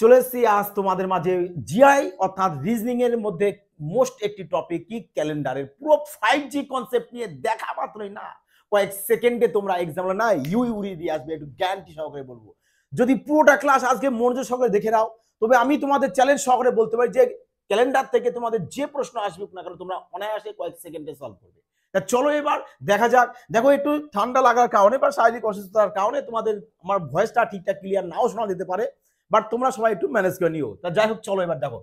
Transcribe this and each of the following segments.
চলে এসেছি আজ তোমাদের মাঝে জিআই অর্থাৎ রিজনিং এর মধ্যে মোস্ট একটি টপিক কি ক্যালেন্ডারের পুরো 5G কনসেপ্ট নিয়ে দেখা মাত্রই না কয়েক সেকেন্ডে তোমরা এক্সাম না উড়িয়ে দিয়ে আসবে, একটু গ্যারান্টি সহকারে বলবো। যদি পুরোটা ক্লাস আজকে মনোযোগ সহকারে দেখে নাও তবে আমি তোমাদের চ্যালেঞ্জ সহকারে বলতে পারি যে ক্যালেন্ডার থেকে তোমাদের যে প্রশ্ন আসবে না কেন তোমরা অনায়াসে কয়েক সেকেন্ডে সলভ করবে। তা চলো এবার দেখা যাক। দেখো একটু ঠান্ডা লাগার কারণে বা শারীরিক অসুস্থতার কারণে তোমাদের আমার ভয়েসটা ঠিকঠাক ক্লিয়ার নাও শোনা যেতে পারে, বাট তোমরা সবাই একটু ম্যানেজ করে নিও। তা যাই হোক চলো এবার দেখো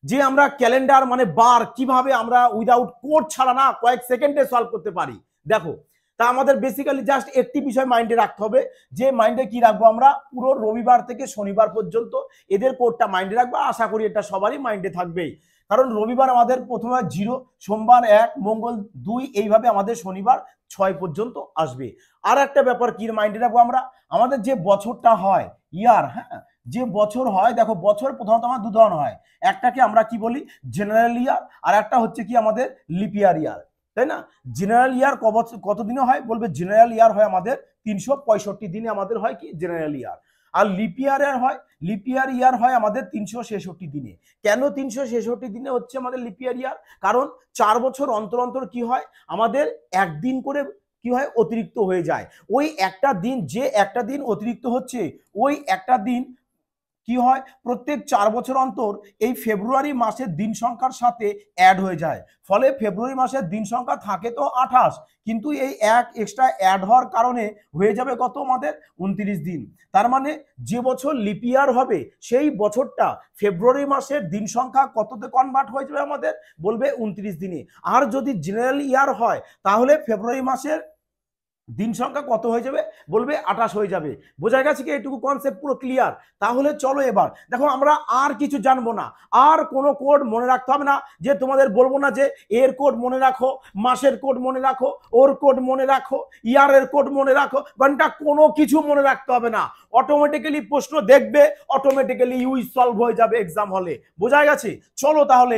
যে আমরা ক্যালেন্ডার মানে বার কিভাবে আমরা উইদাউট কোড ছাড়া না কয়েক সেকেন্ডে সলভ করতে পারি। দেখো তা আমাদের বেসিক্যালি জাস্ট একটি বিষয় মাইন্ডে রাখতে হবে, যে মাইন্ডে কি রাখবো আমরা পুরো রবিবার থেকে শনিবার পর্যন্ত এদের কোডটা মাইন্ডে রাখবো। আশা করি এটা সবারই মাইন্ডে থাকবেই, কারণ রবিবার আমাদের প্রথমে 0, সোমবার 1, মঙ্গল 2, এইভাবে আমাদের শনিবার 6 পর্যন্ত আসবে। আর একটা ব্যাপার কি মাইন্ডে রাখবো আমরা, আমাদের যে বছরটা হয় ইয়ার, হ্যাঁ যে বছর হয়, দেখো বছর প্রথমত আমার দু ধরনের হয়, একটাকে আমরা কি বলি জেনারেল ইয়ার, আর একটা হচ্ছে কি আমাদের লিপ ইয়ার, তাই না? জেনারেল ইয়ার কত দিনে হয় বলবে, জেনারেল ইয়ার হয় আমাদের 365 দিনে আমাদের হয় কি জেনারেল ইয়ার। আর লিপ ইয়ার হয় আমাদের 366 দিনে। কেন 366 দিনে হচ্ছে আমাদের লিপ ইয়ার? কারণ 4 বছর অন্তর অন্তর কি হয় আমাদের একদিন করে কি হয় অতিরিক্ত হয়ে যায়। ওই একটা দিন, যে একটা দিন অতিরিক্ত হচ্ছে ওই একটা দিন কি হয় প্রত্যেক 4 বছর অন্তর এই ফেব্রুয়ারি মাসের দিন সংখ্যার সাথে অ্যাড হয়ে যায়। ফলে ফেব্রুয়ারি মাসের দিন সংখ্যা থাকে তো 28, কিন্তু এই এক এক্সট্রা অ্যাড হওয়ার কারণে হয়ে যাবে কত আমাদের 29 দিন। তার মানে যে বছর লিপ ইয়ার হবে সেই বছরটা ফেব্রুয়ারি মাসের দিন সংখ্যা কততে কনভার্ট হয়ে যাবে আমাদের বলবে 29 দিনে। আর যদি জেনারেল ইয়ার হয় তাহলে ফেব্রুয়ারি মাসের দিন সংখ্যা কত হয়ে যাবে বলবে 28 হয়ে যাবে। বোঝা গেছে কি? এইটুকু কনসেপ্ট পুরো ক্লিয়ার। তাহলে চলো এবার দেখো আমরা আর কিছু জানবো না, আর কোনো কোড মনে রাখতে হবে না, যে তোমাদের বলবো না যে এর কোড মনে রাখো, মাসের কোড মনে রাখো, ওর কোড মনে রাখো, ইয়ারের কোড মনে রাখো, ঘন্টা কোনো কিছু মনে রাখতে হবে না। অটোমেটিক্যালি প্রশ্ন দেখবে, অটোমেটিক্যালি ইউই সলভ হয়ে যাবে এক্সাম হলে। বোঝা গেছে? চলো তাহলে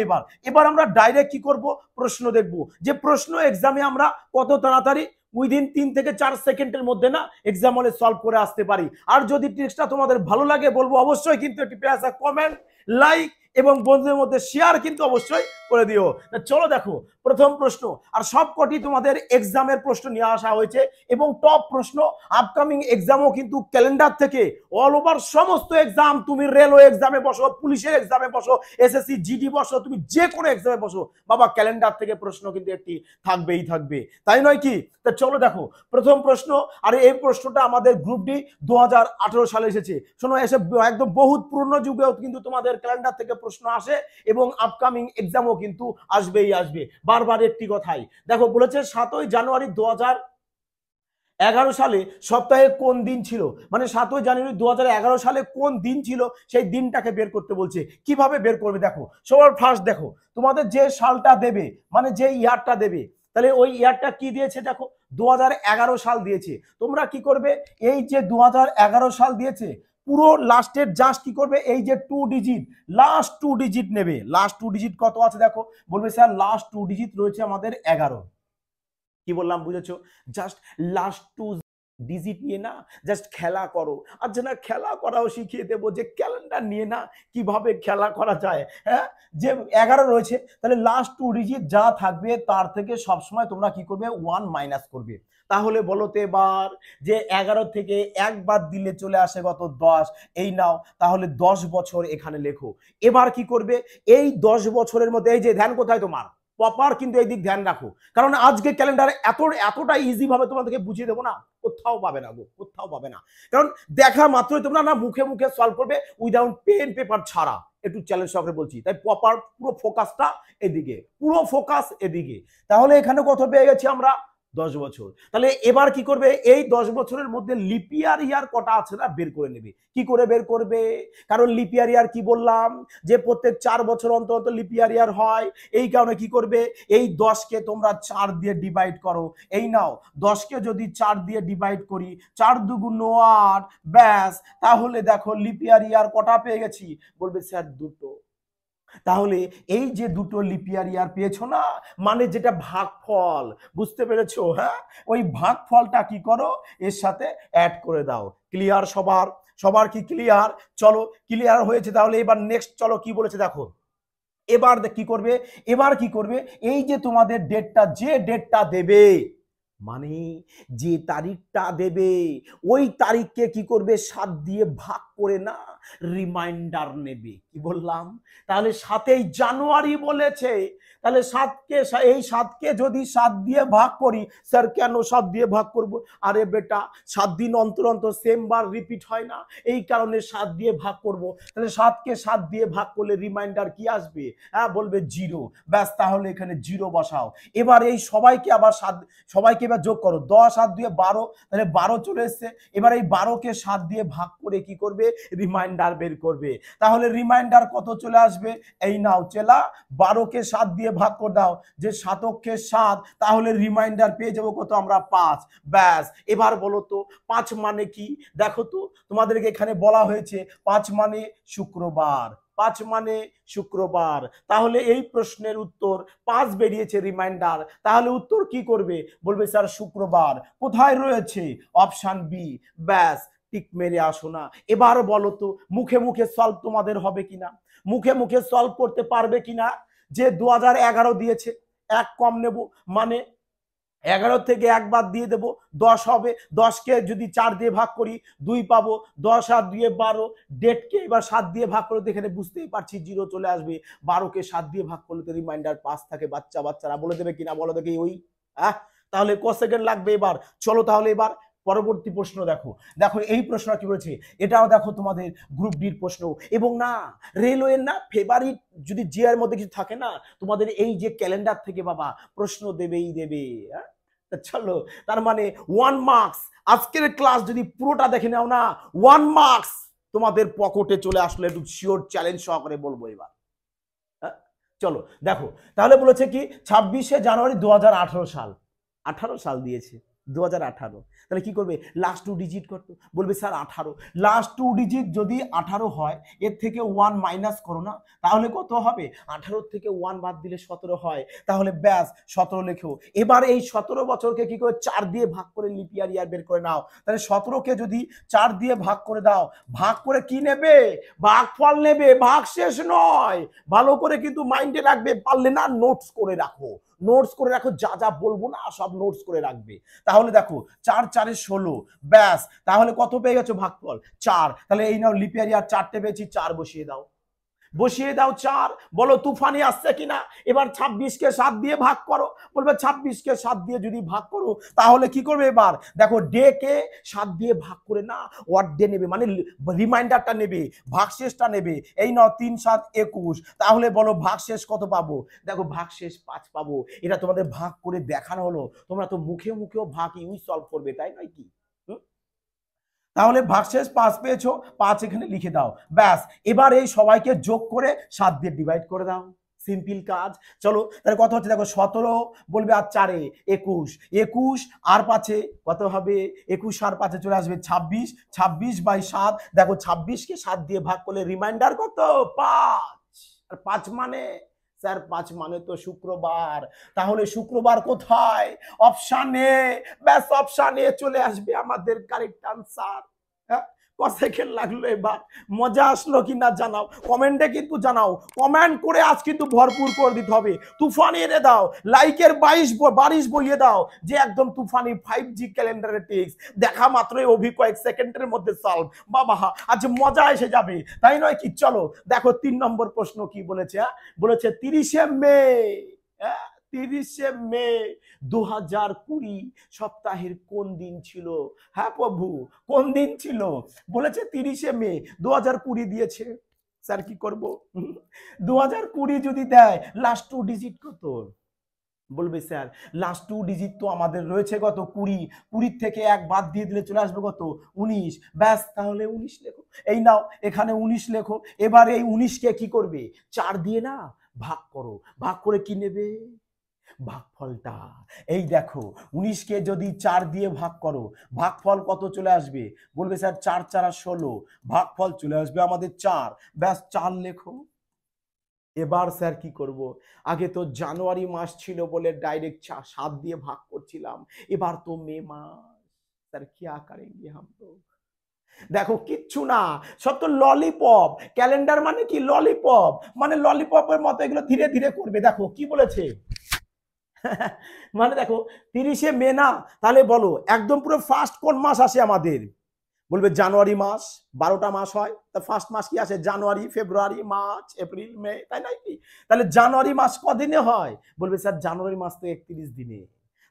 এবার আমরা ডাইরেক্ট কি করব প্রশ্ন দেখব, যে প্রশ্ন এক্সামে আমরা কত তাড়াতাড়ি উইদিন 3 থেকে 4 সেকেন্ডের মধ্যে না এক্সাম হলে সলভ করে আসতে পারি। আর যদি ট্রিক্সটা তোমাদের ভালো লাগে বলবো অবশ্যই কিন্তু একটি প্যারা কমেন্ট, লাইক এবং বন্ধুদের মধ্যে শেয়ার কিন্তু অবশ্যই করে দিও। চলো দেখো প্রথম প্রশ্ন, আর সবকটি তোমাদের এক্সামের প্রশ্ন নিয়ে আসা হয়েছে এবং টপ প্রশ্ন আপকামিং এক্সামও কিন্তু ক্যালেন্ডার থেকে অল ওভার সমস্ত এক্সাম, তুমি রেলওয়ে এক্সামে বসো, পুলিশের এক্সামে বসো, এসএসসি জিডি বসো, তুমি যে কোনো এক্সামে বসো বাবা ক্যালেন্ডার থেকে প্রশ্ন কিন্তু একটি থাকবেই থাকবে, তাই নয় কি? তা চলো দেখো প্রথম প্রশ্ন, আর এই প্রশ্নটা আমাদের গ্রুপ ডি 2018 সালে এসেছে। শোনো এসে একদম বহুত পুরনো যুগেও কিন্তু তোমাদের ক্যালেন্ডার থেকে প্রশ্ন আসে এবং আপকামিং এক্সামও কিন্তু আসবেই আসবে। বারবার একটি কথাই দেখো বলেছে 7ই জানুয়ারি 2011 সালে সপ্তাহে কোন দিন ছিল, মানে 7ই জানুয়ারি 2011 সালে কোন দিন ছিল সেই দিনটাকে বের করতে বলছে। কিভাবে বের করবে দেখো, সবার ফার্স্ট দেখো তোমাদের যে সালটা দেবে মানে যে ইয়ারটা দেবে, তাহলে ওই ইয়ারটা কি দিয়েছে দেখো 2011 সাল দিয়েছে। তোমরা কি করবে এই যে 2011 সাল দিয়েছে পুরো লাস্টের জাস্ট কি করবে এই যে 2 ডিজিট, লাস্ট 2 ডিজিট নেবে। লাস্ট 2 ডিজিট কত আছে দেখো, বলবে স্যার লাস্ট 2 ডিজিট রয়েছে আমাদের 11। কি বললাম বুঝেছো? জাস্ট লাস্ট 2 ডিজিট নিয়ে না জাস্ট খেলা করো। আচ্ছা না খেলা করাও শিখিয়ে দেবো যে ক্যালেন্ডার নিয়ে না কিভাবে খেলা করা যায়। হ্যাঁ যে 11 রয়েছে তাহলে লাস্ট 2 ডিজিট যা থাকবে তার থেকে সবসময় তোমরা কি করবে 1 মাইনাস করবে। তাহলে বলো তো এবার যে 11 থেকে 1 বাদ দিলে চলে আসে কত 10, এই নাও তাহলে 10 বছর এখানে লেখো। এবার কি করবে এই 10 বছরের মধ্যে এই যে ধ্যান কোথায় তোমার প্রপার কিন্তু এই দিক ধ্যান রাখো, কারণ আজকে ক্যালেন্ডারে এতটা ইজি ভাবে তোমাদেরকে বুঝিয়ে দেবো না, কোথাও পাবে না গো, কোথাও পাবে না। কারণ দেখা মাত্রই তোমরা না মুখে মুখে সলভ করবে উইদাউট পেন পেপার ছাড়া, একটু চ্যালেঞ্জ সহকারে বলছি। তাই প্রপার পুরো ফোকাসটা এদিকে, পুরো ফোকাস এদিকে। তাহলে এখানে কত পেয়ে গেছি আমরা 10 বছর। তাহলে এবার কি করবে এই 10 বছরের মধ্যে লিপিয়ার ইয়ার কটা আছে না বের করে নেবে। কি করে বের করবে? কারণ লিপিয়ার ইয়ার কি বললাম যে প্রত্যেক 4 বছর অন্তর অন্তর লিপিয়ার ইয়ার হয়। এই কারণে কি করবে এই 10কে তোমরা 4 দিয়ে ডিভাইড করো। এই নাও 10কে যদি 4 দিয়ে ডিভাইড করি 4 দুগুণ 8, ব্যাস তাহলে দেখো লিপিয়ার ইয়ার কটা পেয়ে গেছি বলবে স্যার 2টো। তাহলে এই যে 2টো লিপিয়ার ইয়ার পেয়েছো না মানে যেটা ভাগফল, বুঝতে পেরেছো? হ্যাঁ ওই ভাগফলটা কি করো এর সাথে অ্যাড করে দাও। ক্লিয়ার সবার? সবার কি ক্লিয়ার? চলো ক্লিয়ার হয়েছে, তাহলে এবার নেক্সট চলো কি বলেছে দেখো। এবার কি করবে, এবার কি করবে, এই যে তোমাদের ডেটটা, যে ডেটটা দেবে মানে যে তারিখটা দেবে ওই তারিখকে কি করবে 7 দিয়ে ভাগ করে না রিমাইন্ডার নেবে। কি বললাম? তাহলে 7ই জানুয়ারি বলেছে, তাহলে 7কে এই 7কে যদি 7 দিয়ে ভাগ করি, স্যার কেন 7 দিয়ে ভাগ করব? আরে বেটা 7 দিন অন্তর অন্তর সেম বার রিপিট হয় না, এই কারণে 7 দিয়ে ভাগ করব। তাহলে 7কে 7 দিয়ে ভাগ করলে রিমাইন্ডার কি আসবে? হ্যাঁ বলবে 0। ব্যাস, তাহলে এখানে 0 বসাও। এবার এই সবাইকে আবার সবাইকে এবার যোগ করো, 10 আর 2 12, তাহলে 12 চলে এসছে। এবার এই 12কে 7 দিয়ে ভাগ করে কি করবে? রিমাইন্ডার বের করবে। তাহলে রিমাইন্ডার কত চলে আসবে? এই নাও চেলা, 12কে 7 দিয়ে ভাগ করে দাও, যে 7কে 7, তাহলে রিমাইন্ডার পেয়ে যাবো কত আমরা? 5। ব্যাস, এবার বলো তো 5 মানে কি? দেখো তো তোমাদেরকে এখানে বলা হয়েছে 5 মানে শুক্রবার, 5 মানে শুক্রবার। তাহলে এই প্রশ্নের উত্তর 5 বেরিয়েছে রিমাইন্ডার, তাহলে উত্তর কি করবে? বলবে স্যার শুক্রবার। কোথায় রয়েছে? Option B. ব্যাস, টিক মেরে আসো না। এবার বলো তো মুখে মুখে সলভ তোমাদের হবে কিনা, মুখে মুখে সলভ করতে পারবে কিনা? যে 2011 দিয়েছে, এক কম নেব, মানে 11 থেকে 1 বাদ দিয়ে দেবো, 10 হবে। 10কে যদি 4 দিয়ে ভাগ করি 2 পাবো, 10 আর 2 12। ডেটকে এবার 7 দিয়ে ভাগ করলে এখানে বুঝতেই পারছি 0 চলে আসবে। 12কে 7 দিয়ে ভাগ করলে তো রিমাইন্ডার 5 থাকে। বাচ্চারা বলে দেবে কিনা বলো দেখি ওই। হ্যাঁ, তাহলে ক সেকেন্ড লাগবে এবার? চলো তাহলে এবার পরবর্তী প্রশ্ন দেখো। দেখো এই প্রশ্নটা কি বলেছে, এটাও দেখো তোমাদের গ্রুপ ডির প্রশ্ন। এবং না রেলওয়ের না ফেভারিট যদি জিআর মধ্যে কিছু থাকে না, তোমাদের এই যে ক্যালেন্ডার থেকে বাবা প্রশ্ন দেবেই দেবে। হ্যাঁ, চলো, তার মানে 1 মার্কস। আজকের ক্লাস যদি পুরোটা দেখে নাও না, 1 মার্কস তোমাদের পকেটে চলে আসলে একটু শিওর চ্যালেঞ্জ সহকারে বলবো এবার। চলো দেখো, তাহলে বলেছে কি 26শে জানুয়ারি 2018 সাল, 18 সাল দিয়েছে 2018। তাহলে কি করবে? লাস্ট 2 ডিজিট করতো। বলবে স্যার 18, লাস্ট 2 ডিজিট যদি 18 হয়, এর থেকে 1 মাইনাস করো না, তাহলে কত হবে? 18 থেকে 1 বাদ দিলে 17 হয়, তাহলে ব্যাস 17 লেখো। এবার এই 17 বছরকে কি করে 4 দিয়ে ভাগ করে লিপ ইয়ার বের করে নাও। তাহলে 17কে যদি 4 দিয়ে ভাগ করে দাও, ভাগ করে কি নেবে? ভাগফল নেবে, ভাগ শেষ নয়। ভালো করে কিন্তু মাইন্ডে রাখবে, পারলে না নোটস করে রাখো, নোটস করে রাখো, যা যা বলবো না সব নোটস করে রাখবে। তাহলে দেখো 4 4 16, ব্যাস, তাহলে কত পেয়ে গেছো ভাগফল? 4। তাহলে এই নাও লিপ ইয়ার 4টে পেয়েছি, 4 বসিয়ে দাও, বসিয়ে দাও 4। বলো তুফানি আসছে কিনা? এবার 26কে 7 দিয়ে ভাগ করো। বলবে 26কে 7 দিয়ে যদি ভাগ করো, তাহলে কি করবে? এবার দেখো ডে কে 7 দিয়ে ভাগ করে না ওয়ার্ড ডে নেবে, মানে রিমাইন্ডারটা নেবে, ভাগশেষটা নেবে। এই নাও 3 7 21। তাহলে বলো ভাগশেষ কত পাবো? দেখো ভাগশেষ 5 পাবো। এটা তোমাদের ভাগ করে দেখানো হলো, তোমরা তো মুখে মুখেও ভাগ ইউজ সলভ করবে, তাই নয় কি? তাহলে ভাগশেষ 5 পেয়েছো, 5 এখানে লিখে দাও। ব্যাস, এবার এই সবাইকে যোগ করে 7 দিয়ে ডিভাইড করে দাও, সিম্পল কাজ। চলো তাহলে কত হচ্ছে দেখো, 17 বলবে আর 4 21, 21 আর 5 কত হবে? 21 আর 5 চলে আসবে 26, 26/7। দেখো 26কে 7 দিয়ে ভাগ করলে রিমাইন্ডার কত? 5। আর 5 মানে স্যার 5 মানে তো শুক্রবার। তাহলে শুক্রবার কোথায়? Option A. ব্যাস, অপশন এ চলে আসবে আমাদের কারেক্ট আনসার। ক সেকেন্ড লাগলো এবার? মজা আসলো কিনা জানাও, কমেন্টে কিন্তু জানাও। কমেন্ট করে আজ কিন্তু ভরপুর করে দিতে হবে। তুফানি এনে দাও, লাইকের 22 বইয়ে দাও, যে একদম তুফানি 5G ক্যালেন্ডারের টিক্স দেখা মাত্রই কয়েক সেকেন্ডের মধ্যে সলভ। বাবা আজ মজা এসে যাবে, তাই নয় কি? চলো দেখো 3 নম্বর প্রশ্ন কি বলেছে। বলেছে 30শে মে, 30শে মে 2020 সপ্তাহের কোন দিন ছিল? হ্যাঁ প্রভু, কোন দিন ছিল? বলেছে 30শে মে 2020 দিয়েছে। স্যার কি করব? 2020 যদি দেয় লাস্ট 2 ডিজিট কত? বলবে স্যার লাস্ট 2 ডিজিট তো আমাদের রয়েছে কত? 20, 20 থেকে 1 বাদ দিয়ে দিলে চলে আসবে কত? 19। ব্যাস, তাহলে 19 লেখো। এই নাও এখানে 19 লেখো। এবার এই 19কে কি করবে? 4 দিয়ে না ভাগ করো, ভাগ করে কি নেবে? ভাগফলটা। এই দেখো 19কে যদি 4 দিয়ে ভাগ করো, ভাগফল কত চলে আসবে? বলবে স্যার 4 4 16, ভাগফল চলে আসবে আমাদের 4। ব্যাস 4 লেখো। এবার স্যার কি করব? আগে তো জানুয়ারি মাস ছিল বলে ডাইরেক্ট 7 দিয়ে ভাগ করছিলাম, এবার তো মে মাস। স্যার क्या करेंगे हम लोग? দেখো কিচ্ছু না, সব তো ললিপপ। ক্যালেন্ডার মানে কি? ললিপপ, মানে ললিপপের মতো এগুলো ধীরে ধীরে করবে। দেখো কি বলেছে, মানে দেখো 30শে মে না, তাহলে বলো একদম পুরো ফার্স্ট কোন মাস আসে আমাদের? বলবে জানুয়ারি মাস, 12টা মাস হয়, তা ফার্স্ট মাস কি আসে? জানুয়ারি, ফেব্রুয়ারি, মার্চ, এপ্রিল, মে, তাই না কি? তাহলে জানুয়ারি মাস কদিনে হয়? বলবে স্যার জানুয়ারি মাস তো 31 দিনে।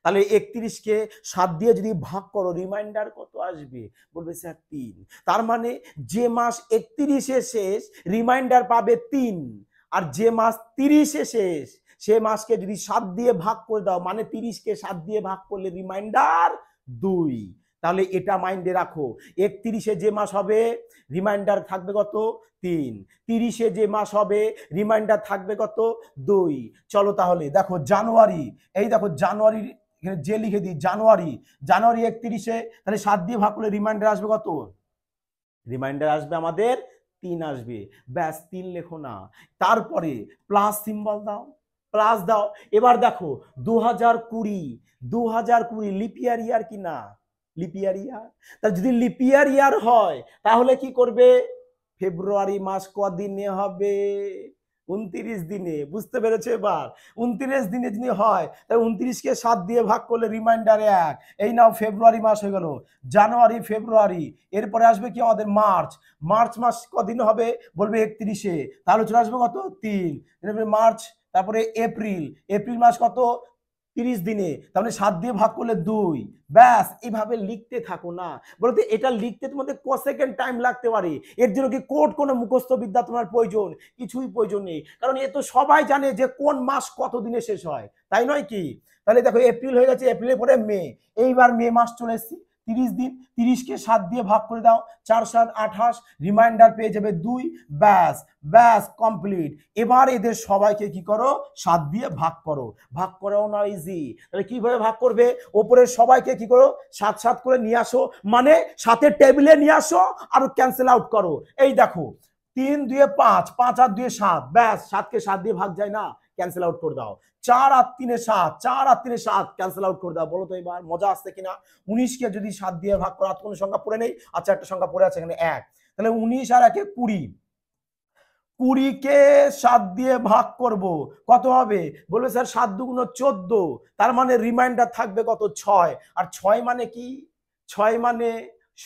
তাহলে 31কে 7 দিয়ে যদি ভাগ করো, রিমাইন্ডার কত আসবে? বলবে স্যার 3। তার মানে যে মাস 31-এ শেষ, রিমাইন্ডার পাবে 3। আর যে মাস 30-এ শেষ, সে মাসকে যদি 7 দিয়ে ভাগ করে দাও, মানে 30কে 7 দিয়ে ভাগ করলে রিমাইন্ডার 2। তাহলে এটা মাইন্ডে রাখো, 31-এ যে মাস হবে রিমাইন্ডার থাকবে কত? 3। 30-এ যে মাস হবে রিমাইন্ডার থাকবে কত? 2। চলো তাহলে দেখো জানুয়ারি, এই দেখো জানুয়ারি, এখানে যে লিখে দিই জানুয়ারি, জানুয়ারি 31-এ, তাহলে 7 দিয়ে ভাগ করলে রিমাইন্ডার আসবে কত? রিমাইন্ডার আসবে আমাদের 3 আসবে। ব্যাস 3 লেখো না, তারপরে প্লাস সিম্বল দাও, প্লাস দাও। এবার দেখো 2020, 2020 লিপিয়ার ইয়ার কি না? লিপিয়ার ইয়ার। তা যদি লিপিয়ার ইয়ার হয় তাহলে কি করবে? ফেব্রুয়ারি মাস কদিনে হবে? 29 দিনে। বুঝতে পেরেছো এবার? 29 দিনে যদি হয় তাহলে 29কে 7 দিয়ে ভাগ করলে রিমাইন্ডার 1। এই নাও ফেব্রুয়ারি মাস হয়ে গেল। জানুয়ারি, ফেব্রুয়ারি, এরপরে আসবে কি আমাদের মার্চ। মার্চ মাস কদিন হবে? বলবে 31-এ, তাহলে চলে আসবে কত? 3। মার্চ, তারপরে এপ্রিল, এপ্রিল মাস কত? 30 দিনে, তাহলে 7 দিয়ে ভাগ করলে 2। ব্যাস এইভাবে লিখতে থাকো না। বলতে এটা লিখতে তোমাদের ক সেকেন্ড টাইম লাগতে পারে? এর জন্য কি কোড কোনো মুখস্থ বিদ্যা তোমার প্রয়োজন? কিছুই প্রয়োজন নেই, কারণ এ তো সবাই জানে যে কোন মাস কত দিনে শেষ হয়, তাই নয় কি? তাহলে দেখো এপ্রিল হয়ে গেছে, এপ্রিলের পরে মে, এইবার মে মাস চলে এসেছি, 30 দিন, 30কে 7 দিয়ে ভাগ করে দাও, 4 7 28, রিমাইন্ডার পেয়ে যাবে 2। ব্যাস, ব্যাস কমপ্লিট। এবার এদের সবাইকে কি করো? 7 দিয়ে ভাগ করো। ভাগ করাও না ইজি, তাহলে কিভাবে ভাগ করবে? ওপরের সবাইকে কি করো? 7 7 করে নিয়ে আসো, মানে 7-এর টেবিলে নিয়ে আসো আর ক্যান্সেল আউট করো। এই দেখো 3 2 5, 5 আর 2 7, ব্যাস 7কে 7 দিয়ে ভাগ যায় না, ক্যান্সেল আউট করে দাও। 4 আর 3 7, 4 আর 3 7, ক্যান্সেল আউট করে দাও। বলো তো এবার মজা আসছে কিনা? 19কে যদি 7 দিয়ে ভাগ করো, আর কোন সংখ্যা পড়ে নেই? আচ্ছা একটা সংখ্যা পড়ে আছে এখানে 1, তাহলে 19 আর 1 20, 20কে 7 দিয়ে ভাগ করব, কত হবে? বলবে স্যার 7 2 14, তার মানে রিমাইন্ডার থাকবে কত? 6। আর 6 মানে কি? 6 মানে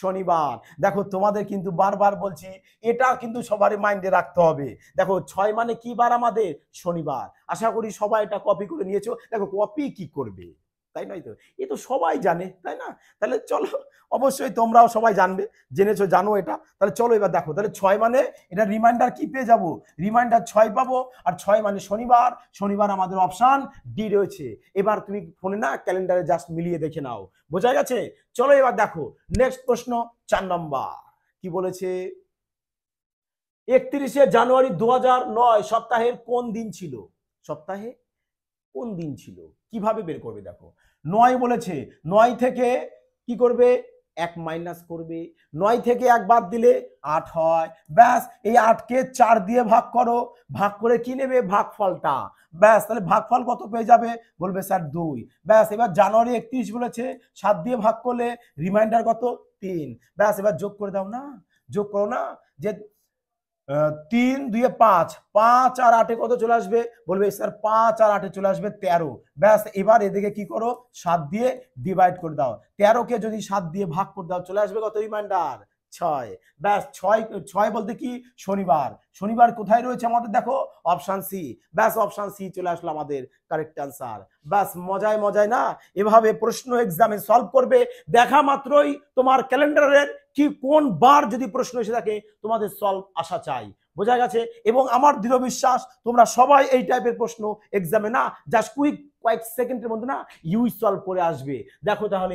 শনিবার। দেখো তোমাদের কিন্তু বারবার বলছি, এটা কিন্তু সবারই মাইন্ডে রাখতে হবে। দেখো 6 মানে কি বার আমাদের? শনিবার। আশা করি সবাই এটা কপি করে নিয়েছো। দেখো কপি কি করবে, তাই নয় তো? এ তো সবাই জানে, তাই না? তাহলে চলো, অবশ্যই তোমরাও সবাই জানবে, জেনেছো, জানো এটা। তাহলে চলো এবার দেখো, তাহলে 6 মানে এটা রিমাইন্ডার কি পেয়ে যাবো? রিমাইন্ডার 6 পাবো, আর 6 মানে শনিবার। শনিবার আমাদের অপশন ডি রয়েছে। এবার তুমি ফোনে না ক্যালেন্ডারে জাস্ট মিলিয়ে দেখে নাও, বোঝা গেছে? চলো এবার দেখো নেক্সট প্রশ্ন, 4 নম্বর কি বলেছে? 31শে জানুয়ারি 2009 সপ্তাহের কোন দিন ছিল? সপ্তাহে কোন দিন ছিল? কিভাবে বের করবে? দেখো 9 বলেছে, 9 থেকে কি করবে? 1 মাইনাস করবে। 9 থেকে 1 বাদ দিলে 8 হয়। ব্যাস এই 8কে 4 দিয়ে ভাগ করো, ভাগ করে কি নেবে? ভাগফলটা। ব্যাস তাহলে ভাগফল কত পেয়ে যাবে? বলবে স্যার 2। ব্যাস এবার জানুয়ারি 31 বলেছে, 7 দিয়ে ভাগ করলে রিমাইন্ডার কত? 3। ব্যাস এবার যোগ করে দাও না, যোগ করো না, যে 3 2 5, 5 আর 8 কত চলে আসবে? বলবে স্যার 5 আর 8 চলে আসবে 13। ব্যাস এবার এদিকে কি করো? 7 দিয়ে ডিভাইড করে দাও। 13কে যদি 7 দিয়ে ভাগ করে দাও, চলে আসবে কত? রিমাইন্ডার 6। ব্যাস 6 বলতে কি? শনিবার। শনিবার কোথায় রয়েছে আমাদের? দেখো অপশন সি। ব্যাস অপশন সি চলে আসলো আমাদের কারেক্ট অ্যান্সার। ব্যাস মজায় মজায় না এভাবে প্রশ্ন এক্সামে সলভ করবে, দেখা মাত্রই তোমার ক্যালেন্ডারের কি কোন বার যদি প্রশ্ন এসে থাকে তোমাদের সলভ আসা চাই, বোঝা গেছে? এবং আমার দৃঢ় বিশ্বাস তোমরা সবাই এই টাইপের প্রশ্ন এক্সামে না জাস্ট কয়েক সেকেন্ডের মধ্যে না ইউই সলভ করে আসবে। দেখো তাহলে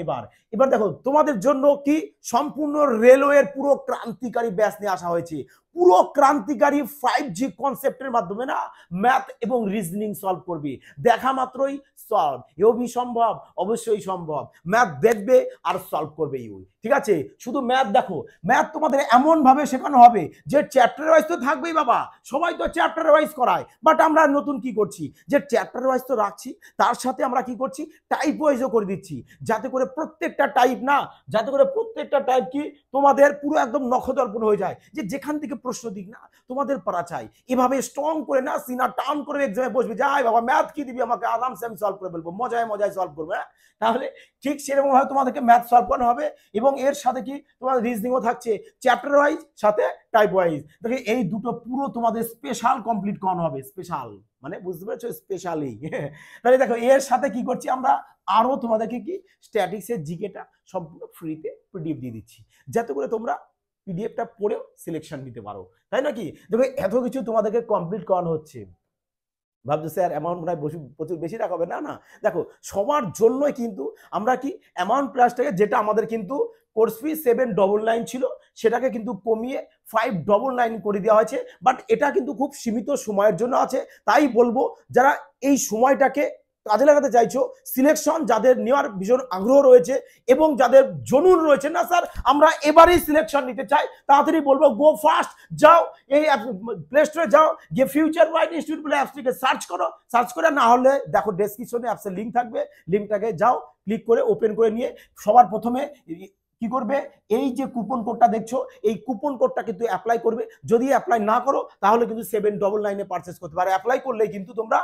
এবার দেখো তোমাদের জন্য কি সম্পূর্ণ রেলওয়ের পুরো ক্রান্তিকারী ব্যাচ নিয়ে আসা হয়েছে। পুরো ক্রান্তিকারী 5G কনসেপ্টের মাধ্যমে না ম্যাথ এবং রিজনিং সলভ করবে, দেখা মাত্রই সলভ। এও বি সম্ভব, অবশ্যই সম্ভব। ম্যাথ দেখবে আর সলভ করবে ইউই, ঠিক আছে? শুধু ম্যাথ দেখো, ম্যাথ তোমাদের এমন ভাবে শেখানো হবে যে চ্যাপ্টার ওয়াইজ তো থাকবেই বাবা, সবাই তো চ্যাপ্টার ওয়াইজ করায়, বাট আমরা নতুন কি করছি যে চ্যাপ্টার ওয়াইজ তো রাখছি, তার সাথে আমরা কি করছি, টাইপ ওয়াইজও করে দিচ্ছি, যাতে করে প্রত্যেকটা টাইপ না, যাতে করে প্রত্যেকটা টাইপ কি তোমাদের পুরো একদম নখদর্পণ হয়ে যায়, যে যেখান থেকে প্রশ্ন দিক না তোমাদের পারা চাই। এভাবে স্ট্রং করে না সিনা টান করে এক্সামে বসবে, যাই বাবা ম্যাথ কি দিবি আমাকে, আরামসে আমি সলভ করে ফেলবো, মজায় মজায় সলভ করবো। তাহলে ঠিক সেরকম ভাবে তোমাদেরকে ম্যাথ সলভ করানো হবে, এবং এর সাথে কি তোমার রিজনিংও থাকছে, চ্যাপ্টার ওয়াইজ সাথে টাইপ ওয়াইজ। দেখে এই দুটো পুরো তোমাদের স্পেশাল কমপ্লিট করানো হবে, স্পেশাল মানে বুঝতে পেরেছো, স্পেশালি। তাহলে দেখো এর সাথে কি করছি আমরা, আরো তোমাদেরকে কি স্ট্যাটিক্সের জিকেটা সম্পূর্ণ ফ্রিতে পিডিএফ দিয়ে দিচ্ছি, যাতে করে তোমরা পিডিএফটা পড়েও সিলেকশন নিতে পারো, তাই নাকি? দেখো এত কিছু তোমাদেরকে কমপ্লিট করানো হচ্ছে, ভাবছো স্যার অ্যামাউন্ট মনে হয় প্রচুর বেশি রাখা হবে, না না, দেখো সবার জন্যই কিন্তু আমরা কি অ্যামাউন্ট প্লাসটাকে, যেটা আমাদের কিন্তু কোর্স ফি 799 ছিল, সেটাকে কিন্তু কমিয়ে 599 করে দেওয়া হয়েছে। বাট এটা কিন্তু খুব সীমিত সময়ের জন্য আছে, তাই বলবো যারা এই সময়টাকে কাজে লাগাতে চাইছো, সিলেকশন যাদের নেওয়ার ভীষণ আগ্রহ রয়েছে এবং যাদের জনুন রয়েছে না স্যার আমরা এবারেই সিলেকশন নিতে চাই, তাড়াতাড়ি বলবো গো ফাস্ট, যাও এই প্লে স্টোরে যাও, গিয়ে ফিউচার ওয়াইড ইনস্টিটিউট বলে অ্যাপসটিকে সার্চ করো, সার্চ করে না হলে দেখো ডেসক্রিপশনে অ্যাপসের লিঙ্ক থাকবে, লিঙ্কটাকে যাও ক্লিক করে ওপেন করে নিয়ে সবার প্রথমে কি করবে, এই যে কুপন কোডটা দেখছো এই কুপন কোডটা কিন্তু অ্যাপ্লাই করবে। যদি অ্যাপ্লাই না করো তাহলে কিন্তু 799 পারচেজ করতে পারো, অ্যাপ্লাই করলে কিন্তু তোমরা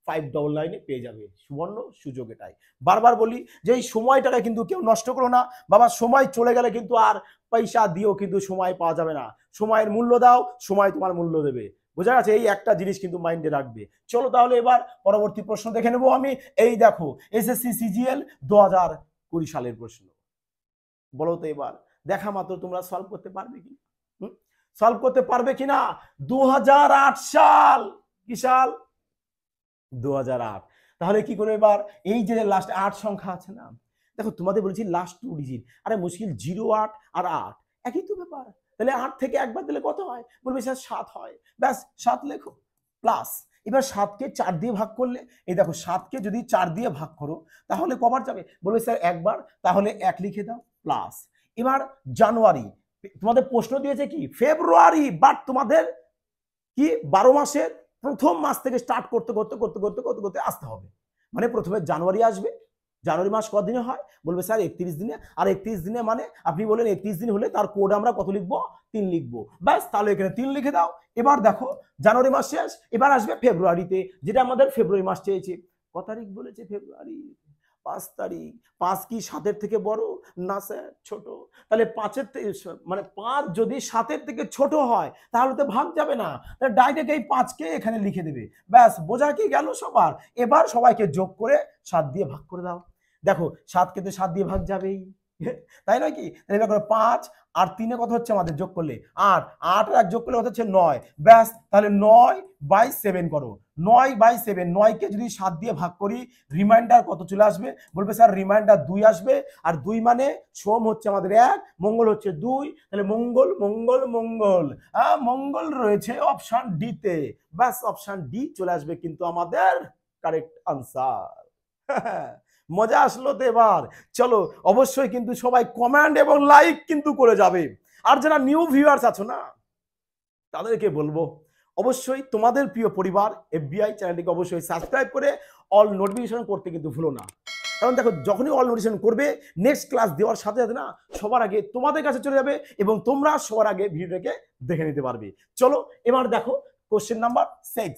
599 পেয়ে যাবে। সুবর্ণ সুযোগ এটাই, বারবার বলি যে এই সময়টাকে কিন্তু কেউ নষ্ট করো না বাবা, সময় চলে গেলে কিন্তু আর পয়সা দিয়েও কিন্তু সময় পাওয়া যাবে না, সময়ের মূল্য দাও, সময় তোমার মূল্য দেবে, বোঝা গেছে? এই একটা জিনিস কিন্তু মাইন্ডে রাখবে। চলো তাহলে এবার পরবর্তী প্রশ্ন দেখে নেবো আমি। এই দেখো এসএসসি সিজিএল 2020 সালের প্রশ্ন, বলো তো এবার দেখা মাত্র তোমরা সলভ করতে পারবে কি, সলভ করতে পারবে কিনা? 2008 সাল, কি সাল? 2008। তাহলে কি করে এবার এই যে লাস্ট 8 সংখ্যা আছে না, দেখো তোমাদের বলেছি লাস্ট 2 ডিজিট, আরে মুশকিল 08 আর 8 একই তো ব্যাপার, তাহলে 8 থেকে একবার দিলে কত হয়? বলবে স্যার 7 হয়, ব্যাস 7 লেখো প্লাস। এবার 7কে 4 দিয়ে ভাগ করলে, এই দেখো 7কে যদি 4 দিয়ে ভাগ করো তাহলে কবার যাবে? বলবে স্যার একবার, তাহলে 1 লিখে দাও প্লাস। এবার জানুয়ারি, তোমাদের প্রশ্ন দিয়েছে কি ফেব্রুয়ারি, বাট তোমাদের কি 12 মাসের প্রথম মাস থেকে স্টার্ট করতে করতে করতে করতে করতে করতে আসতে হবে, মানে প্রথমে জানুয়ারি আসবে, জানুয়ারি মাস কদিনে হয়? বলবে স্যার 31 দিনে, আর 31 দিনে মানে আপনি বলেন 31 দিন হলে তার কোড আমরা কত লিখবো? 3 লিখবো, ব্যাস তাহলে এখানে 3 লিখে দাও। এবার দেখো জানুয়ারি মাস শেষ, এবার আসবে ফেব্রুয়ারিতে, যেটা আমাদের ফেব্রুয়ারি মাস চেয়েছে, কত তারিখ বলেছে? ফেব্রুয়ারি 5 তারিখ। 5 কি 7-এর থেকে বড়? না স্যার ছোট। তাহলে 5-এর থেকে মানে 5 যদি 7-এর থেকে ছোট হয় তাহলে তো ভাগ যাবে না, তাহলে ডাইরেক্ট এই 5কে এখানে লিখে দেবে, ব্যাস বোঝা কি গেল সবার? এবার সবাইকে যোগ করে 7 দিয়ে ভাগ করে দাও, দেখো 7কে তো 7 দিয়ে ভাগ যাবেই, তাই নয় কি? তাহলে এবার 5 আর 3-এ কত হচ্ছে আমাদের যোগ করলে? 8, 8 আর 1 যোগ করলে কত হচ্ছে? 9, ব্যাস তাহলে 9/7 করো, 9/7, 9কে যদি 7 দিয়ে ভাগ করি রিমাইন্ডার কত চলে আসবে? বলবে স্যার রিমাইন্ডার 2 আসবে, আর 2 মানে সোম হচ্ছে আমাদের 1, মঙ্গল হচ্ছে 2, তাহলে মঙ্গল মঙ্গল মঙ্গল, মঙ্গল রয়েছে অপশন ডি তে, ব্যাস অপশন ডি চলে আসবে কিন্তু আমাদের কারেক্ট আনসার। মজা আসলো তো? এবার চলো অবশ্যই কিন্তু সবাই কমেন্ট এবং লাইক কিন্তু করে যাবে, আর যারা নিউ ভিউয়ার্স আছো না তাদেরকে বলবো অবশ্যই তোমাদের প্রিয় পরিবার এফবিআই চ্যানেলটিকে অবশ্যই সাবস্ক্রাইব করে অল নোটিফিকেশন করতে কিন্তু ভুলো না, কারণ দেখো যখনই অল নোটিফিকেশন করবে নেক্সট ক্লাস দেওয়ার সাথে সাথে না সবার আগে তোমাদের কাছে চলে যাবে এবং তোমরা সবার আগে ভিডিওটাকে দেখে নিতে পারবে। চলো এবার দেখো কোশ্চেন নাম্বার 6,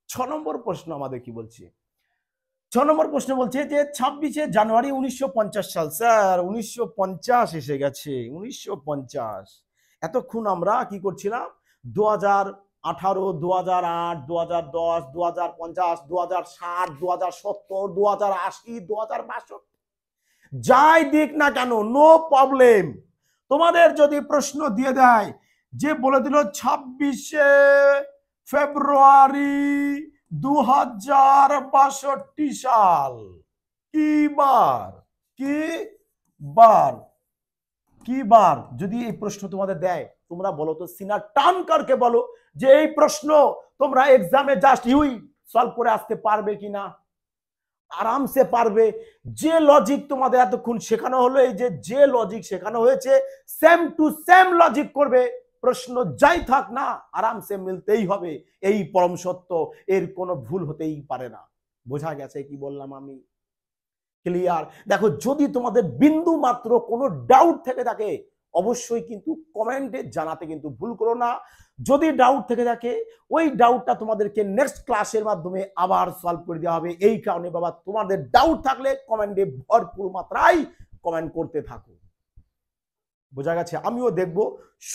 6 নম্বর প্রশ্ন আমাদের কি বলছে? 6 নম্বর প্রশ্ন বলছে যে 26শে জানুয়ারি 1950 সাল, স্যার 1950 এসে গেছে, 1950। এতক্ষণ আমরা কি করছিলাম? 2018, 2008, 2010, 2050, 2060, 2070, 2080, 2062, যাই দিক না কেন নো প্রবলেম। তোমাদের যদি প্রশ্ন দিয়ে দেয় যে বলে দিল 26শে ফেব্রুয়ারি 2062 সাল, কি বার? কি বার? কি বার? যদি এই প্রশ্ন তোমাদের দেয় তোমরা বলো তো সিনা টান করকে বলো যে এই প্রশ্ন তোমরা এক্সামে জাস্ট ইউই সলভ করে আসতে পারবে কিনা? আরামসে পারবে। যে লজিক তোমাদের এতক্ষণ শেখানো হলো, এই যে লজিক শেখানো হয়েছে সেম টু সেম লজিক করবে, প্রশ্ন যাই থাক না আরামসে মিলতেই হবে, এই পরম সত্য, এর কোনো ভুল হতেই পারে না। বোঝা গেছে কি বললাম আমি? ক্লিয়ার? দেখো যদি তোমাদের বিন্দু মাত্র কোনো ডাউট থেকে থাকে অবশ্যই কিন্তু কমেন্টে জানাতে কিন্তু ভুল করো না। যদি ডাউট থেকে থাকে ওই ডাউটটা তোমাদেরকে নেক্সট ক্লাসের মাধ্যমে আবার সলভ করে দেওয়া হবে। এই কারণে বাবা তোমাদের ডাউট থাকলে কমেন্টে ভরপুর মাত্রায় কমেন্ট করতে থাকো। বোঝা গেছে? আমিও দেখব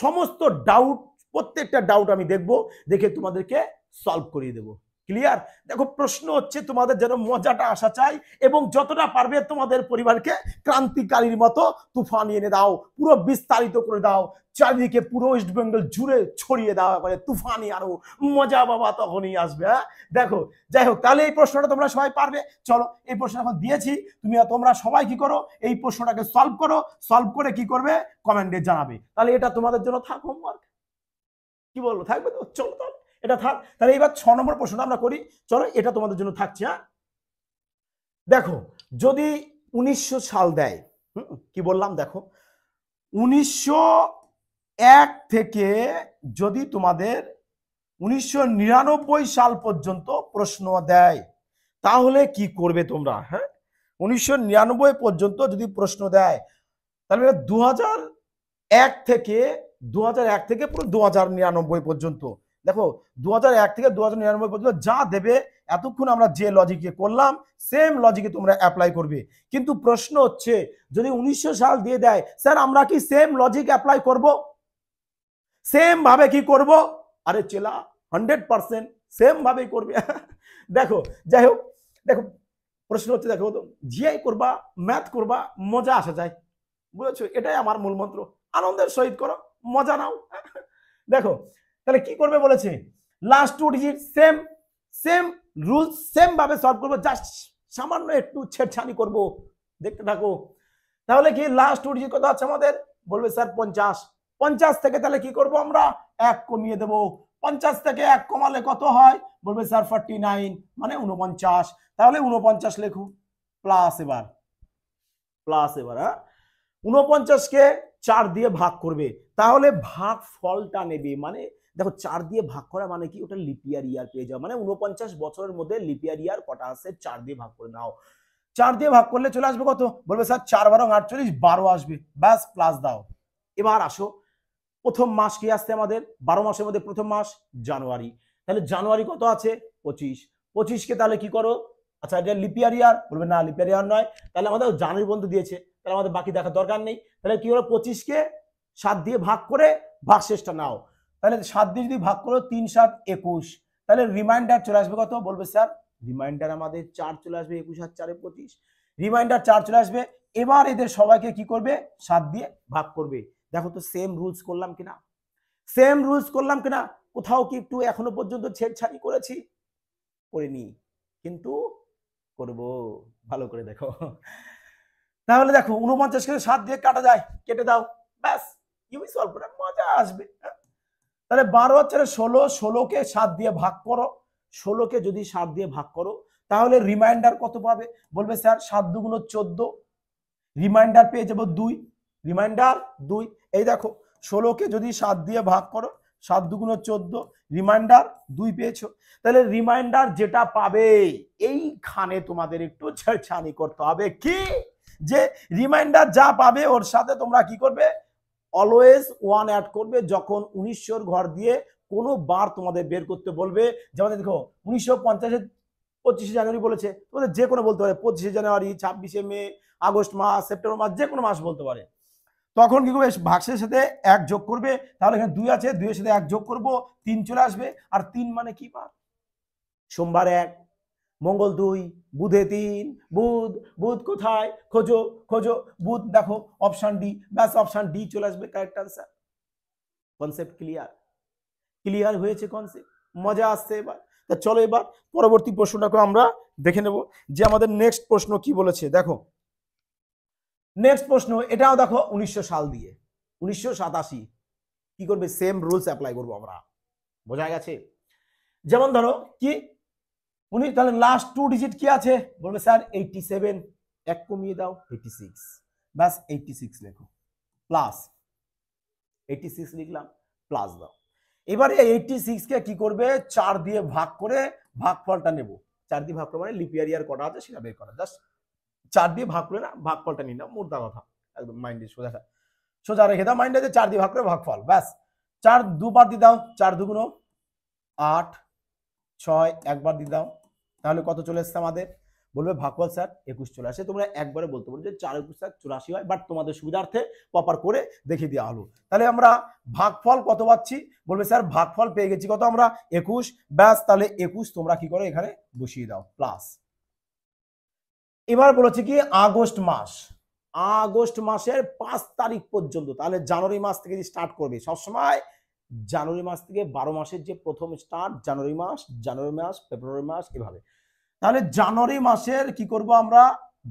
সমস্ত ডাউট, প্রত্যেকটা ডাউট আমি দেখব, দেখে তোমাদেরকে সলভ করিয়ে দেবো। ক্লিয়ার? দেখো প্রশ্ন হচ্ছে তোমাদের যেন মজাটা আসা চাই এবং যতটা পারবে তোমাদের পরিবারকে ক্রান্তিকারীর মতো তুফান এনে দাও, পুরো বিস্তারিত করে দাও, চারিদিকে পুরো ওয়েস্ট বেঙ্গল জুড়ে ছড়িয়ে দেওয়া করে তুফানি, আরো মজা বাবা তখনই আসবে। হ্যাঁ দেখো, যাই হোক, তাহলে এই প্রশ্নটা তোমরা সবাই পারবে। চলো এই প্রশ্ন এখন দিয়েছি, তোমরা সবাই কি করো, এই প্রশ্নটাকে সলভ করো, সলভ করে কি করবে কমেন্টে জানাবে। তাহলে এটা তোমাদের জন্য থাক হোমওয়ার্ক, কি বলবো, থাকবে তো? চলো তাহলে এটা থাক। তাহলে এবার 6 নম্বর প্রশ্নটা আমরা করি। চলো এটা তোমাদের জন্য থাকছে। হ্যাঁ দেখো যদি 1900 সাল দেয়, কি বললাম দেখো 1901 থেকে যদি তোমাদের 1999 সাল পর্যন্ত প্রশ্ন দেয় তাহলে কি করবে তোমরা? হ্যাঁ 1999 পর্যন্ত যদি প্রশ্ন দেয় তাহলে 2001 থেকে পুরো 2099 পর্যন্ত। দেখো 2001 থেকে 2099 পর্যন্ত যা দেবে এতক্ষণ আমরা যে লজিকে করলাম সেম লজিকে তোমরা অ্যাপ্লাই করবে। কিন্তু প্রশ্ন হচ্ছে যদি 1900 সাল দিয়ে দেয়, স্যার আমরা কি সেম লজিক অ্যাপ্লাই করব? সেম ভাবে কি করব? আরে চেলা 100% সেম ভাবেই করবে। দেখো যাই হোক, দেখো প্রশ্ন হচ্ছে দেখো জিআই করবা, ম্যাথ করবা, মজা আসা যায়, বুঝেছো? এটাই আমার মূল মন্ত্র, আনন্দের সহিত করো, মজা নাও। দেখো তাহলে কি করবে বলেছে, last 2 digit same, same rules same ভাবে সলভ করবো, জাস্ট সামান্য একটু ছেড়ছানি করব, দেখতে থাকো। তাহলে কি লাস্ট 2 ডিজিট কত আছে আমাদের? বলবে স্যার 50। 50 থেকে তাহলে কি করব আমরা 1 কমিয়ে দেব। 50 থেকে 1 কমালে কত হয়? বলবে স্যার 49 মানে 49। তাহলে 49 লেখো, প্লাস এবার হ্যাঁ 49 কে 4 দিয়ে ভাগ করবে, তাহলে ভাগ ফলটা নেবে। মানে দেখো 4 দিয়ে ভাগ করা মানে কি, ওটা লিপিয়ার ইয়ার পেয়ে যাও, মানে 49 বছরের মধ্যে লিপিয়ার ইয়ার কটা আছে 4 দিয়ে ভাগ করে নাও। 4 দিয়ে ভাগ করলে চলে আসবে কত? বলবে স্যার 4 12 48, 12 আসবে, ব্যাস প্লাস দাও। এবার আসো প্রথম মাস কি আসছে আমাদের? 12 মাসের মধ্যে প্রথম মাস জানুয়ারি। তাহলে জানুয়ারি কত আছে? 25। 25 কে তাহলে কি করো, আচ্ছা এটা লিপিয়ার ইয়ার, বলবে না লিপিয়ার ইয়ার নয়, তাহলে আমাদের জানুয়ারি বন্ধু দিয়েছে, তাহলে আমাদের বাকি দেখার দরকার নেই। তাহলে কি হলো 25 কে 7 দিয়ে ভাগ করে ভাগশেষটা নাও। তাহলে 7 দিয়ে যদি ভাগ করো 3 7 21, তাহলে রিমাইন্ডার চলে আসবে কত? বলবে স্যার রিমাইন্ডার আমাদের 4 চলে আসবে, 21 আর 4 25, রিমাইন্ডার 4 চলে আসবে। এবার এদের সবাইকে কি করবে? 7 দিয়ে ভাগ করবে। দেখো তো সেম রুলস করলাম কিনা, সেম রুলস করলাম কিনা? কোথাও কি একটু এখনো পর্যন্ত ছেড়ছাড়ি করেছি? করিনি, কিন্তু করব, ভালো করে দেখো। তাহলে দেখো 49 কে 7 দিয়ে কাটা যায়, কেটে দাও, ব্যাস ইউই সলভ করে মজা আসবে। তাহলে 12 আর 4 16, 16 কে 7 দিয়ে ভাগ করো, 16 কে যদি 7 দিয়ে ভাগ করো তাহলে রিমাইন্ডার কত পাবে? বলবে স্যার 7 দুগুণ 14, রিমাইন্ডার পেয়ে যাবো 2, রিমাইন্ডার 2। এই দেখো 16 কে যদি 7 দিয়ে ভাগ করো, 7 দুগুণ 14, রিমাইন্ডার 2 পেয়েছো। তাহলে রিমাইন্ডার যেটা পাবে এইখানে তোমাদের একটু ছেড়ছানি করতে হবে, কি যে রিমাইন্ডার যা পাবে ওর সাথে তোমরা কি করবে? অলওয়েজ 1 অ্যাড করবে। যখন 1900 ঘর দিয়ে কোনো বার তোমাদের বের করতে বলবে, যেমন দেখো 1950 25 জানুয়ারি বলেছে, তোমাদের যে কোনো বলতে পারে 25 জানুয়ারি, 26 মে, আগস্ট মাস, সেপ্টেম্বর মাস, যে কোনো মাস বলতে পারে। তখন কি করবে? ভাগশেষের সাথে 1 যোগ করবে, তাহলে এখানে 2 আছে, 2 এর সাথে 1 যোগ করব, 3 চলে আসবে। আর 3 মানে কি বার? সোমবার 1, মঙ্গল 2, বুধে 3, বুধ, বুধ কোথায়? খোঁজো খোঁজো, বুধ দেখো অপশন ডি, ব্যাস অপশন ডি চলে আসবে correct answer. Concept clear? Clear হয়েছে কনসেপ্ট? মজা আসছে এবার? তা চলো এবার পরবর্তী প্রশ্নটাকে আমরা দেখে নেব যে আমাদের নেক্সট প্রশ্ন কি বলেছে। দেখো নেক্সট প্রশ্ন, এটাও দেখো 1900 সাল দিয়ে, 1987। কি করবে? সেম রুলস অ্যাপ্লাই করবো আমরা, বোঝা গেছে? যেমন ধরো কি উনি, তাহলে লাস্ট 2 ডিজিট কি আছে? বলবে স্যার 87, 1 কমিয়ে দাও 86, ব্যাস 86 লেখো, প্লাস 86 লিখলাম, প্লাস দাও। এবারে 86 কে কি করবে? 4 দিয়ে ভাগ করে ভাগফলটা নেব, 4 দিয়ে ভাগ করে মানে লিপ ইয়ার কটা আছে সেটা বের করা, জাস্ট 4 দিয়ে ভাগ করে না ভাগফলটা নিয়ে নাও, মোদ্দা কথা একদম মাইন্ডে সোজা রেখে দাও মাইন্ডে যে 4 দিয়ে ভাগ করে ভাগফল, ব্যাস 4 দুবার দিয়ে দাও, 4 দুগুণ 8, 6 একবার দিয়ে দাও, তাহলে কত চলে এসছে আমাদের, বলবে ভাগফল স্যার 21 চলে আসে। তোমরা একবারে বলতে পারো যে 4 21 84 হয়, বাট তোমাদের সুবিধার্থে প্রপার করে দেখিয়ে দেওয়া হলো। তাহলে আমরা ভাগফল কত পাচ্ছি, বলবে স্যার ভাগফল পেয়ে গেছি কত আমরা 21, ব্যাস তাহলে 21 তোমরা কি করো এখানে বসিয়ে দাও প্লাস। এবার বলেছে কি আগস্ট মাস, আগস্ট মাসের 5 তারিখ পর্যন্ত, তাহলে জানুয়ারি মাস থেকে স্টার্ট করবে সবসময়, জানুয়ারি মাস থেকে 12 মাসের যে প্রথম স্টার্ট জানুয়ারি মাস, ফেব্রুয়ারি মাস এভাবে। তাহলে জানুয়ারি মাসের কি করব আমরা,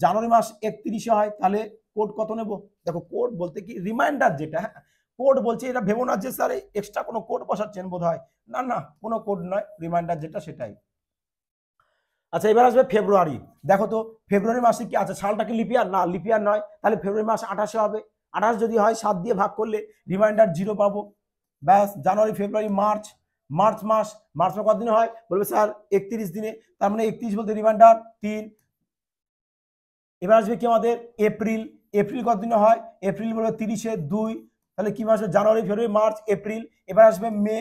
জানুয়ারি মাস 31 হয়, তাহলে কোড কত নেব, দেখো কোড বলতে কি রিমাইন্ডার যেটা, হ্যাঁ কোড বলছে, এটা ভেবো না যে স্যার এক্সট্রা কোনো কোড বসাচ্ছেন বোধ হয়, না না কোনো কোড নয়, রিমাইন্ডার যেটা সেটাই। আচ্ছা এবার আসবে ফেব্রুয়ারি, দেখো তো ফেব্রুয়ারি মাসে কি আছে, সালটা কি লিপিয়ার, না লিপিয়ার নয়, তাহলে ফেব্রুয়ারি মাস 28 হবে, 28 যদি হয় 7 দিয়ে ভাগ করলে রিমাইন্ডার 0 পাবো, ব্যাস। জানুয়ারি ফেব্রুয়ারি মার্চ, মার্চ মাস কত দিনে হয়, বলবে স্যার 31 দিনে, তার মানে 31 বলতে রিমাইন্ডার 3। এবার আসবে কি আমাদের এপ্রিল, এপ্রিল কত দিনে হয়, এপ্রিল বলবে 30-এ 2, তাহলে কি মাস, জানুয়ারি ফেব্রুয়ারি মার্চ এপ্রিল। এবার আসবে মে,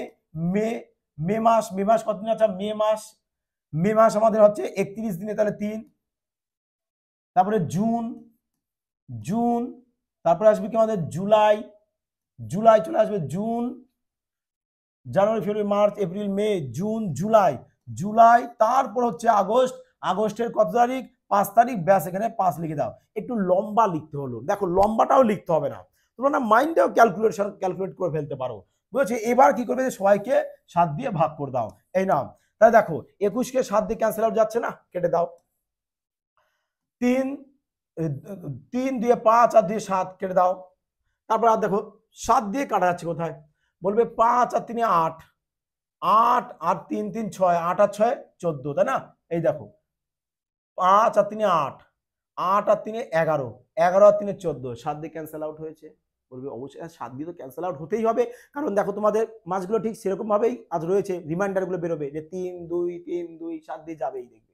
মে মাস কত দিন আছে, মে মাস আমাদের হচ্ছে 31 দিনে, তাহলে 3। তারপরে জুন, তারপরে আসবে কি আমাদের জুলাই চলে আসবে, জুন, জানুয়ারি ফেব্রুয়ারি মার্চ এপ্রিল মে জুন জুলাই, তারপর হচ্ছে আগস্ট, আগস্টের কত তারিখ, 5 তারিখ, ব্যাস এখানে 5 লিখে দাও। একটু লম্বা লিখতে হলো, দেখো লম্বাটাও লিখতে হবে না, তোমরা না মাইন্ডেও ক্যালকুলেট করে ফেলতে পারো, বুঝেছি। এবার কি করবে, সবাইকে 7 দিয়ে ভাগ করে দাও, এই নাও। তাহলে দেখো 21 কে 7 দিয়ে ক্যান্সেল আউট যাচ্ছে না, কেটে দাও, 3 দিয়ে 5 আর দিয়ে 7 কেটে দাও। তারপর আর দেখো 7 দিয়ে কাটা যাচ্ছে কোথায়, বলবে 5 আর 3 8, 8 আর 3 3 6, 8 আর 6 14, তাই না, এই দেখো 5 আর 3 8, 8 আর 3 11, 11 আর 3 14, 7 দিয়ে ক্যান্সেল আউট হয়েছে, বলবে অবশ্যই 7 দিয়ে তো ক্যান্সেল আউট হতেই হবে, কারণ দেখো তোমাদের মাসগুলো ঠিক সেরকম ভাবেই আজ রয়েছে, রিমাইন্ডার গুলো বেরোবে যে 3 2 7 দিয়ে যাবেই দেখবে।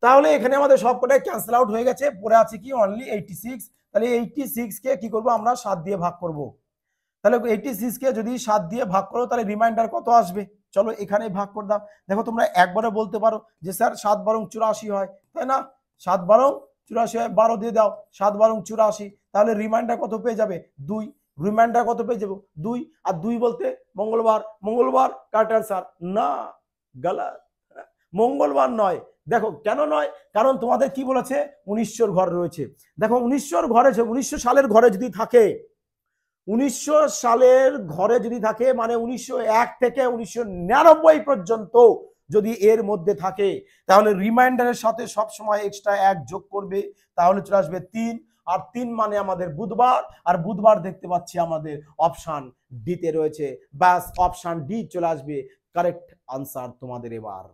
তাহলে এখানে আমাদের সবকটাই ক্যান্সেল আউট হয়ে গেছে, পড়ে আছে কি অনলি 86, তাহলে 86 কে কি করব আমরা 7 দিয়ে ভাগ করব, তাহলে 86 কে যদি 7 দিয়ে ভাগ করো তাহলে রিমাইন্ডার কত আসবে, চলো এখানে ভাগ করে দাও। দেখো তোমরা একবারে বলতে পারো যে স্যার 7 বারং 84 হয়, তাই না, 7 বারং 84 হয়, 12 দিয়ে দাও, 7 বারং 84, তাহলে রিমাইন্ডার কত পেয়ে যাবে 2, রিমাইন্ডার কত পেয়ে যাবো 2, আর 2 বলতে মঙ্গলবার কারেক্ট অ্যান্সার, না গলত, মঙ্গলবার নয়। দেখো কেন নয়, কারণ তোমাদের কি বলেছে 1900 ঘর রয়েছে, দেখো 1900 ঘরে, 1900 সালের ঘরে যদি থাকে, 1900 সালের ঘরে যদি থাকে মানে 1901 থেকে 1999 পর্যন্ত যদি এর মধ্যে থাকে, তাহলে রিমাইন্ডারের সাথে সব সময় এক্সট্রা 1 যোগ করবে, তাহলে চলে আসবে 3, আর 3 মানে আমাদের বুধবার, আর বুধবার দেখতে পাচ্ছি আমাদের অপশন ডি তে রয়েছে, ব্যাস অপশন ডি চলে আসবে কারেক্ট আনসার তোমাদের। এবার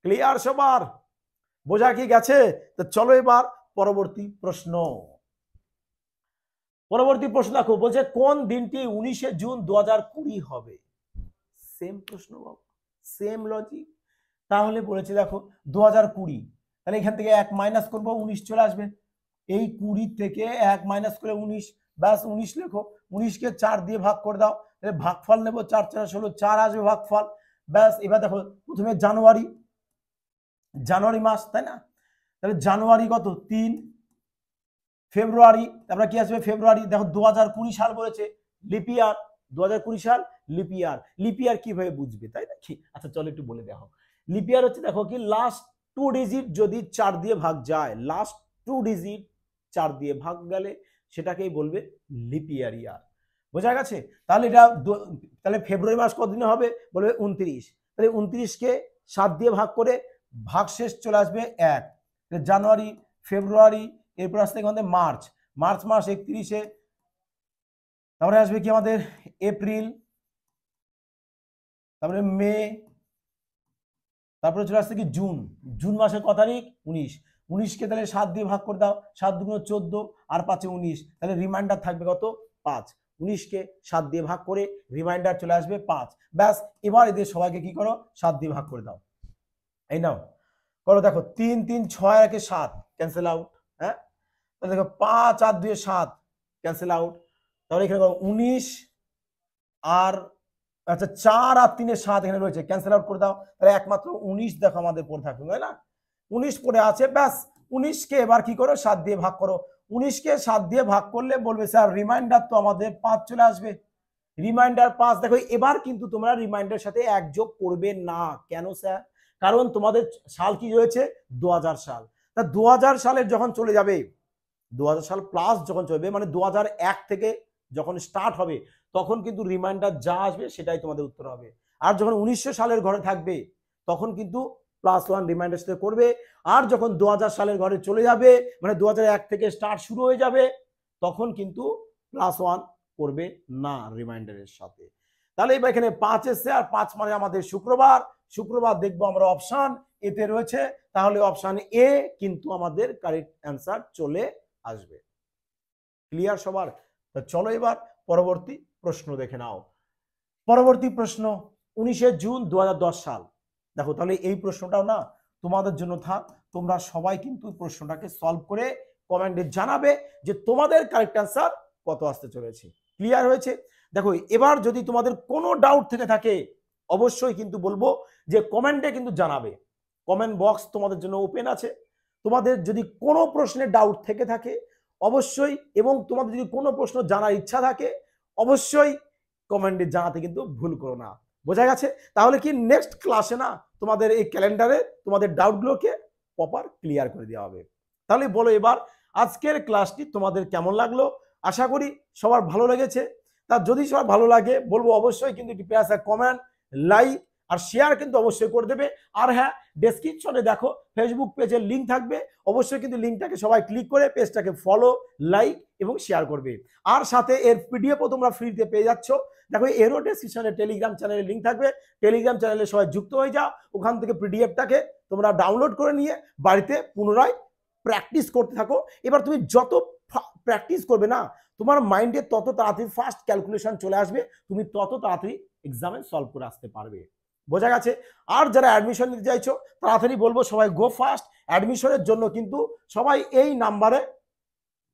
ক্লিয়ার সবার, বোঝা কি গেছে? তো চলো এবার পরবর্তী প্রশ্ন দেখো, বলছে কোন দিনটি 19শে জুন 2020 হবে, সেম প্রশ্ন বাবা, সেম লজিক। তাহলে বলেছে দেখো 2020, তাহলে এখান থেকে 1 মাইনাস করবো, 19 চলে আসবে, এই 20 থেকে 1 মাইনাস করে 19, ব্যাস 19 লেখো, 19 কে 4 দিয়ে ভাগ করে দাও, তাহলে ভাগফল নেবো 4 4 16, 4 আসবে ভাগফল, ব্যাস। এবার দেখো প্রথমে জানুয়ারি মাস, তাই না, তাহলে জানুয়ারি কত 3, ফেব্রুয়ারি, তারপরে কি আসবে ফেব্রুয়ারি, দেখো 2020 সাল বলেছে, লিপিয়ার 2020 সাল, লিপিয়ার কিভাবে বুঝবে, তাই নাকি? আচ্ছা চলো একটু বলে দেখো, লিপিয়ার হচ্ছে দেখো কি লাস্ট 2 ডিজিট যদি 4 দিয়ে ভাগ যায়, লাস্ট 2 ডিজিট 4 দিয়ে ভাগ গেলে সেটাকেই বলবে লিপিয়ার ইয়ার, বোঝা গেছে? তাহলে এটা তাহলে ফেব্রুয়ারি মাস কতদিনে হবে, বলবে 29, তাহলে 29 কে 7 দিয়ে ভাগ করে ভাগশেষ চলে আসবে 1, জানুয়ারি ফেব্রুয়ারি, এরপর আসতে আমাদের মার্চ মাস 31-এ, তারপরে আসবে কি আমাদের এপ্রিল, তারপরে মে, তারপরে চলে আসছে কি জুন মাসের কত তারিখ 19 কে তাহলে 7 দিয়ে ভাগ করে দাও, 7 দুগুণ 14 আর 5 এ 19, তাহলে রিমাইন্ডার থাকবে কত 5, 19 কে 7 দিয়ে ভাগ করে রিমাইন্ডার চলে আসবে 5, ব্যাস। এবার এদের সবাইকে কি করো 7 দিয়ে ভাগ করে দাও, এই নাও করো, দেখো 3 3 6 আর 1 7 ক্যান্সেল আউট। হ্যাঁ, তাহলে দেখো 5 আর 2 7 ক্যান্সেল আউট। তাহলে এখানে 19 আর আচ্ছা 4 আর 3 7 এখানে রয়েছে, ক্যান্সেল আউট করে দাও। তাহলে একমাত্র 19 দেখো আমাদের পড়ে থাকবে, তাই না? 19 পড়ে আছে, ব্যাস 19 কে এবার কি করো 7 দিয়ে ভাগ করো। 19 কে 7 দিয়ে ভাগ করলে বলবে স্যার রিমাইন্ডার তো আমাদের 5 চলে আসবে। রিমাইন্ডার 5, দেখো এবার কিন্তু তোমরা রিমাইন্ডারের সাথে 1 যোগ করবে না। কেন স্যার? কারণ তোমাদের সাল কি রয়েছে 2000 সাল। তা 2000 সালের যখন চলে যাবে, 2000 সাল প্লাস যখন চলবে, মানে 2001 থেকে যখন স্টার্ট হবে তখন কিন্তু রিমাইন্ডার যা আসবে সেটাই তোমাদের উত্তর হবে। আর যখন 1900 সালের ঘরে থাকবে তখন কিন্তু +1 রিমাইন্ডার সাথে করবে। আর যখন 2000 সালের ঘরে চলে যাবে, মানে 2001 থেকে স্টার্ট শুরু হয়ে যাবে, তখন কিন্তু +1 করবে না রিমাইন্ডারের সাথে। তাহলে এবার এখানে 5 এসছে, আর 5 মানে আমাদের শুক্রবার। শুক্রবার দেখবো আমরা অপশন এতে রয়েছে, তাহলে অপশন এ কিন্তু আমাদের কারেক্ট অ্যান্সার চলে আসবে। ক্লিয়ার সবার? তো চলো এবার পরবর্তী প্রশ্ন দেখে নাও। পরবর্তী প্রশ্ন 19 জুন 2010 সাল। দেখো তাহলে এই প্রশ্নটাও না তোমাদের জন্য থাক, তোমরা সবাই কিন্তু প্রশ্নটাকে সলভ করে কমেন্টে জানাবে যে তোমাদের কারেক্ট অ্যান্সার কত আসতে চলেছে। ক্লিয়ার হয়েছে? দেখো এবার যদি তোমাদের কোনো ডাউট থেকে থাকে অবশ্যই কিন্তু বলবো যে কমেন্টে কিন্তু জানাবে। কমেন্ট বক্স তোমাদের জন্য ওপেন আছে। তোমাদের যদি কোনো প্রশ্নের ডাউট থেকে থাকে অবশ্যই, এবং তোমাদের যদি কোনো প্রশ্ন জানার ইচ্ছা থাকে অবশ্যই কমেন্টে জানাতে কিন্তু ভুল করো না। বোঝা গেছে? তাহলে কি নেক্সট ক্লাসে না তোমাদের এই ক্যালেন্ডারে তোমাদের ডাউটগুলোকে প্রপার ক্লিয়ার করে দেওয়া হবে। তাহলে বলো এবার আজকের ক্লাসটি তোমাদের কেমন লাগলো? আশা করি সবার ভালো লেগেছে। তা যদি সবার ভালো লাগে বলবো অবশ্যই কিন্তু একটি কমেন্ট, লাইক আর শেয়ার কিন্তু অবশ্যই করে দেবে। আর হ্যাঁ, ডেসক্রিপশনে দেখো ফেসবুক পেজের লিঙ্ক থাকবে, অবশ্যই কিন্তু লিঙ্কটাকে সবাই ক্লিক করে পেজটাকে ফলো, লাইক এবং শেয়ার করবে। আর সাথে এর পিডিএফও তোমরা ফ্রিতে পেয়ে যাচ্ছ। দেখো এরও ডেসক্রিপশনে টেলিগ্রাম চ্যানেলের লিঙ্ক থাকবে, টেলিগ্রাম চ্যানেলে সবাই যুক্ত হয়ে যাও। ওখান থেকে পিডিএফটাকে তোমরা ডাউনলোড করে নিয়ে বাড়িতে পুনরায় প্র্যাকটিস করতে থাকো। এবার তুমি যত প্র্যাকটিস করবে না তোমার মাইন্ডে তত তাড়াতাড়ি ফাস্ট ক্যালকুলেশন চলে আসবে, তুমি তত তাড়াতাড়ি এক্সামে সলভ করে আসতে পারবে। বোঝা গেছে? আর যারা অ্যাডমিশন নিতে চাইছো তাড়াতাড়ি বলবো সবাই গো ফাস্ট। অ্যাডমিশনের জন্য কিন্তু সবাই এই নাম্বারে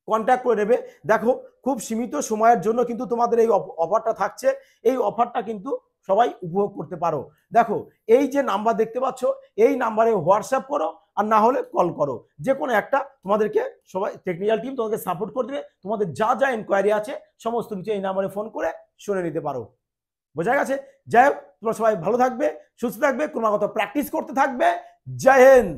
কন্ট্যাক্ট করে নেবে। দেখো খুব সীমিত সময়ের জন্য কিন্তু তোমাদের এই অফারটা থাকছে, এই অফারটা কিন্তু সবাই উপভোগ করতে পারো। দেখো এই যে নাম্বার দেখতে পাচ্ছ এই নাম্বারে হোয়াটসঅ্যাপ করো আর না হলে কল করো, যে কোনো একটা। তোমাদেরকে সবাই টেকনিক্যাল টিম তোমাকে সাপোর্ট করে দেবে। তোমাদের যা যা এনকোয়ারি আছে সমস্ত কিছু এই নাম্বারে ফোন করে শুনে নিতে পারো। বোঝা গেছে? যাই হোক, তোমরা সবাই ভালো থাকবে, সুস্থ থাকবে, ক্রমাগত প্র্যাকটিস করতে থাকবে। জয় হিন্দ।